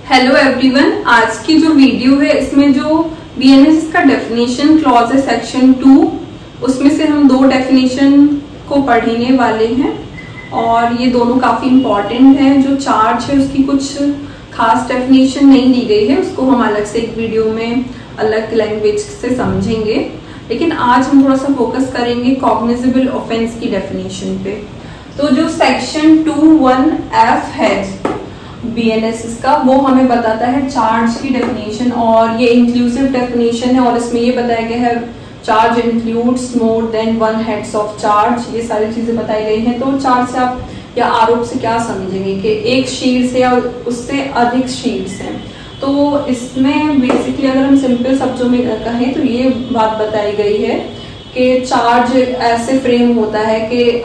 Hello everyone, आज की जो वीडियो है इसमें जो बीएनएस का डेफिनेशन क्लॉज है सेक्शन 2, उसमें से हम दो डेफिनेशन को पढ़ने वाले हैं और ये दोनों काफी इम्पोर्टेंट है। जो चार्ज है उसकी कुछ खास डेफिनेशन नहीं दी गई है, उसको हम अलग से एक वीडियो में अलग लैंग्वेज से समझेंगे, लेकिन आज हम थोड़ा सा फोकस करेंगे कॉग्निजेबल ऑफेंस की डेफिनेशन पे। तो जो सेक्शन 2(1)(f) है बीएनएस का, वो हमें बताता है चार्ज की डेफिनेशन, और ये इंक्लूसिव डेफिनेशन है और इसमें ये बताया गया है charge includes more than 1 heads of charge. ये सारी चीजें बताई गई हैं। तो चार्ज से आप या आरोप से क्या समझेंगे कि एक शीट से या उससे अधिक शीट्स हैं। तो इसमें बेसिकली अगर हम सिंपल शब्दों में कहें तो ये बात बताई गई है कि चार्ज ऐसे फ्रेम होता है कि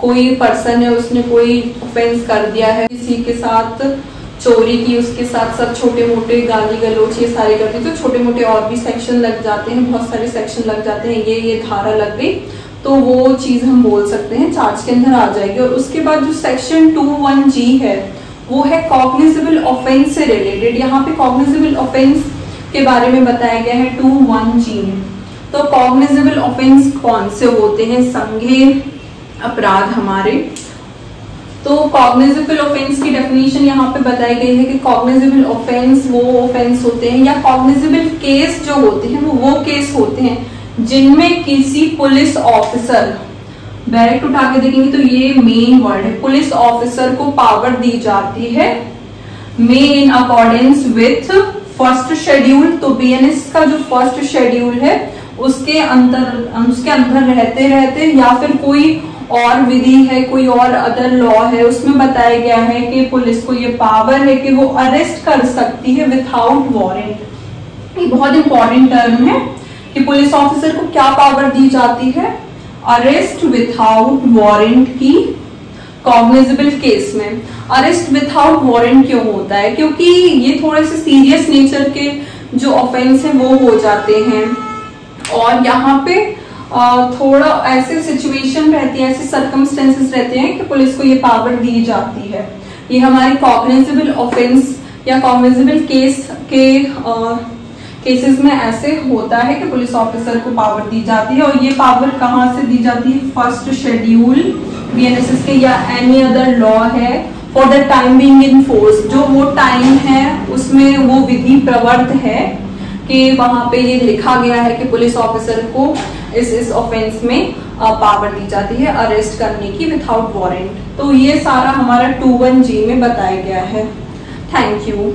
कोई पर्सन है, उसने कोई ऑफेंस कर दिया है, किसी के साथ चोरी की, उसके साथ सब छोटे मोटे गाली गलोच ये सारे कर दी, तो छोटे मोटे और भी सेक्शन लग जाते हैं, बहुत सारे सेक्शन लग जाते हैं, ये धारा लग गई तो वो चीज हम बोल सकते हैं चार्ज के अंदर आ जाएगी। और उसके बाद जो सेक्शन 2(1)(g) है वो है कॉग्निजेबल ऑफेंस से रिलेटेड। यहाँ पे कॉग्निजेबल ऑफेंस के बारे में बताया गया है 2(1)(g) में। तो कॉग्निजेबल ऑफेंस कौन से होते हैं? संज्ञेय अपराध हमारे। तो कॉग्निजेबल ऑफेंस की डेफिनेशन यहाँ पे बताई गई है कि कॉग्निजेबल ऑफेंस वो ऑफेंस होते हैं या कॉग्निजेबल केस जो होते हैं वो केस होते हैं जिनमें किसी पुलिस ऑफिसर, डायरेक्ट उठा के देखेंगे तो ये मेन वर्ड है, पुलिस ऑफिसर को पावर दी जाती है may in accordance with first schedule. तो बीएनएस का जो फर्स्ट शेड्यूल है उसके अंदर रहते रहते या फिर कोई और विधि है, कोई और अदर लॉ है, उसमें बताया गया है कि पुलिस को ये पावर है कि वो अरेस्ट कर सकती है विथआउट वारंट। ये बहुत इंपॉर्टेंट टर्म है कि पुलिस ऑफिसर को क्या पावर दी जाती है? अरेस्ट विथआउट वारंट की कॉग्निजेबल केस में। अरेस्ट विथआउट वारंट क्यों होता है? क्योंकि ये थोड़े से सीरियस नेचर के जो ऑफेंस है वो हो जाते हैं और यहाँ पे थोड़ा ऐसे सिचुएशन रहती है, ऐसे सर्कमस्टेंसेस रहते हैं कि पुलिस को ये पावर दी जाती है। ये हमारी कॉग्निजेबल ऑफेंस या कॉग्निजेबल केस के केसेस में ऐसे होता है कि पुलिस ऑफिसर को पावर दी जाती है। और ये पावर कहाँ से दी जाती है? फर्स्ट शेड्यूल बीएनएस के या एनी अदर लॉ है for the time being in force. जो वो टाइम है उसमें वो विधि प्रवर्त है कि वहां पे ये लिखा गया है कि पुलिस ऑफिसर को इस ऑफेंस में पावर दी जाती है अरेस्ट करने की विथआउट वारंट। तो ये सारा हमारा 2(1)(g) में बताया गया है। Thank you.